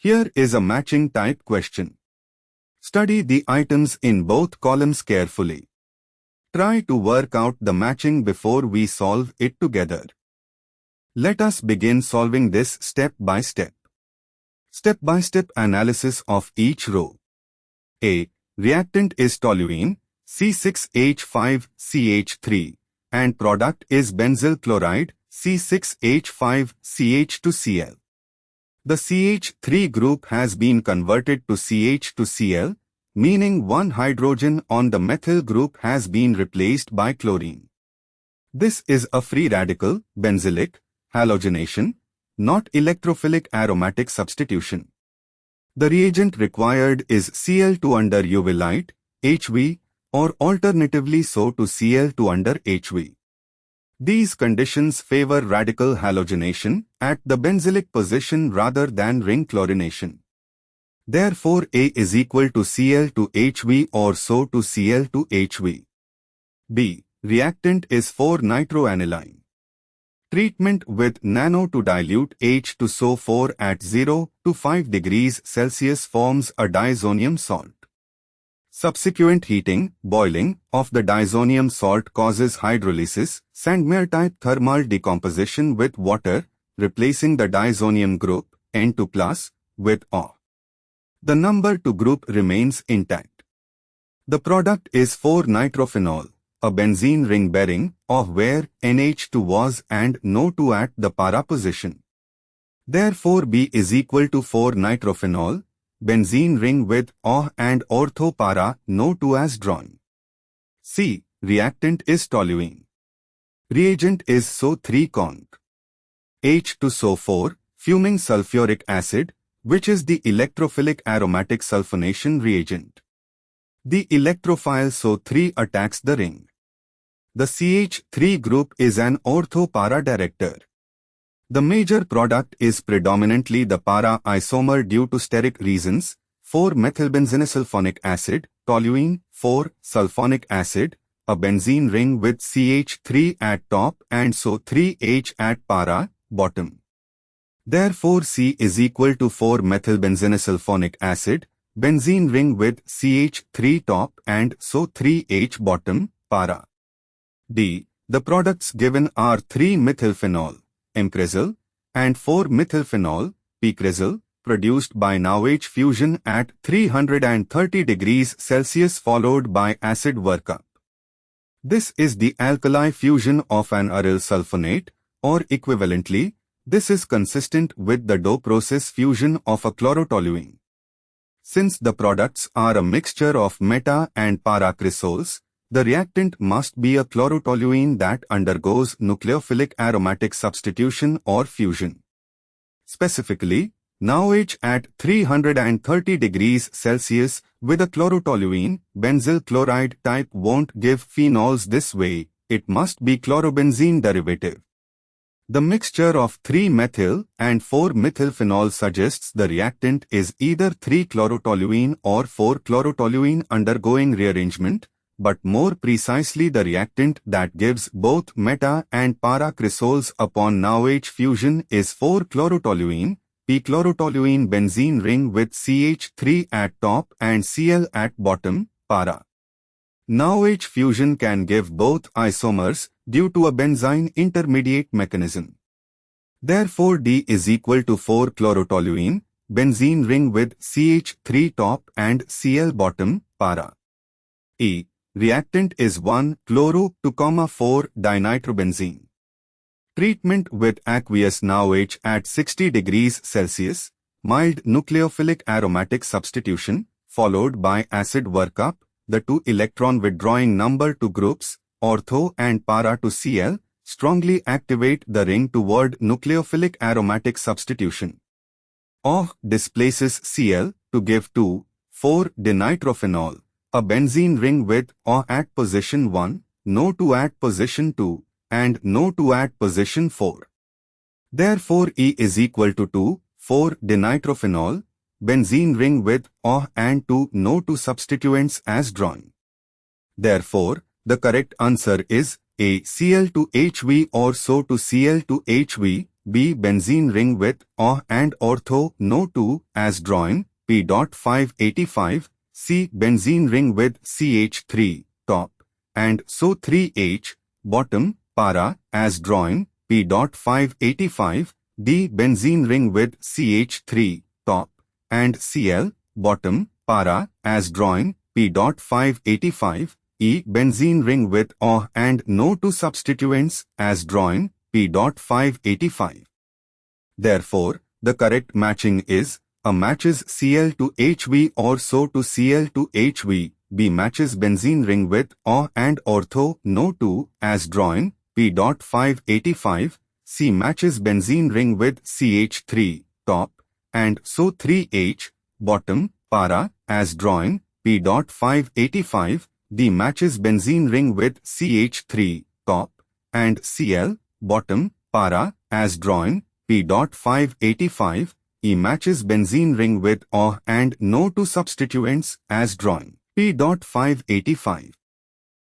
Here is a matching type question. Study the items in both columns carefully. Try to work out the matching before we solve it together. Let us begin solving this step by step. Step-by-step analysis of each row. A. Reactant is toluene, C6H5CH3, and product is benzyl chloride, C6H5CH2Cl. The CH3 group has been converted to CH to Cl, meaning one hydrogen on the methyl group has been replaced by chlorine. This is a free radical, benzylic, halogenation, not electrophilic aromatic substitution. The reagent required is Cl2 under UV light, HV, or alternatively so to Cl2 under HV. These conditions favor radical halogenation at the benzylic position rather than ring chlorination. Therefore, A is equal to Cl to HV or so to Cl to HV. B. Reactant is 4-nitroaniline. Treatment with nano to dilute H to SO4 at 0 to 5 degrees Celsius forms a diazonium salt. Subsequent heating, boiling, of the diazonium salt causes hydrolysis, Sandmeyer-type thermal decomposition with water, replacing the diazonium group, N2+, with O. The number 2 group remains intact. The product is 4-nitrophenol, a benzene ring bearing, of where NH2 was and NO2 at the para position. Therefore, B is equal to 4-nitrophenol, benzene ring with O and ortho para, NO2 as drawn. C. Reactant is toluene. Reagent is SO3-conc. H to SO4, fuming sulfuric acid, which is the electrophilic aromatic sulfonation reagent. The electrophile SO3 attacks the ring. The CH3 group is an ortho para director. The major product is predominantly the para isomer due to steric reasons, 4-methylbenzenesulfonic acid, toluene, 4-sulfonic acid, a benzene ring with CH3 at top and SO3H at para, bottom. Therefore, C is equal to 4-methylbenzenesulfonic acid, benzene ring with CH3 top and SO3H bottom, para. D. The products given are 3-methylphenol, M-cresol, and 4-methylphenol, P-cresol, produced by NaOH fusion at 330 degrees Celsius followed by acid workup. This is the alkali fusion of an aryl sulfonate, or equivalently, this is consistent with the DO process fusion of a chlorotoluene. Since the products are a mixture of meta and para cresols, the reactant must be a chlorotoluene that undergoes nucleophilic aromatic substitution or fusion. Specifically, NaOH at 330 degrees Celsius with a chlorotoluene, benzyl chloride type won't give phenols this way, it must be chlorobenzene derivative. The mixture of 3-methyl and 4-methylphenol suggests the reactant is either 3-chlorotoluene or 4-chlorotoluene undergoing rearrangement, but more precisely the reactant that gives both meta and para cresols upon NaOH fusion is 4-chlorotoluene, P-chlorotoluene benzene ring with CH3 at top and Cl at bottom, para. NaOH fusion can give both isomers due to a benzyne intermediate mechanism. Therefore, D is equal to 4-chlorotoluene, benzene ring with CH3 top and Cl bottom, para. E. Reactant is 1-chloro-2,4-dinitrobenzene. Treatment with aqueous NaOH at 60 degrees Celsius, mild nucleophilic aromatic substitution, followed by acid workup, the two electron withdrawing number 2 groups, ortho and para to Cl, strongly activate the ring toward nucleophilic aromatic substitution. OH displaces Cl to give 2,4-dinitrophenol, a benzene ring with O at position 1, NO2 at position 2, and NO2 at position 4. Therefore, E is equal to 2,4-dinitrophenol, benzene ring with O and 2 NO2 substituents as drawn. Therefore, the correct answer is A. Cl to HV or so to Cl to HV, B. Benzene ring with OH and ortho NO2 as drawn, P.585, C. Benzene ring with CH3, top, and SO3H, bottom, para, as drawn, P.585, D. Benzene ring with CH3, top, and Cl, bottom, para, as drawn, P.585, E. Benzene ring with OH and NO2 substituents, as drawn, P.585. Therefore, the correct matching is, A matches Cl to HV or SO to Cl to HV, B matches benzene ring with OH and ortho NO2, as drawn, P.585, C matches benzene ring with CH3, top, and SO3H, bottom, para, as drawn, P.585, D matches benzene ring with CH3, top, and Cl, bottom, para, as drawn, P.585, E matches benzene ring with OH and NO2 substituents, as drawn, P.585.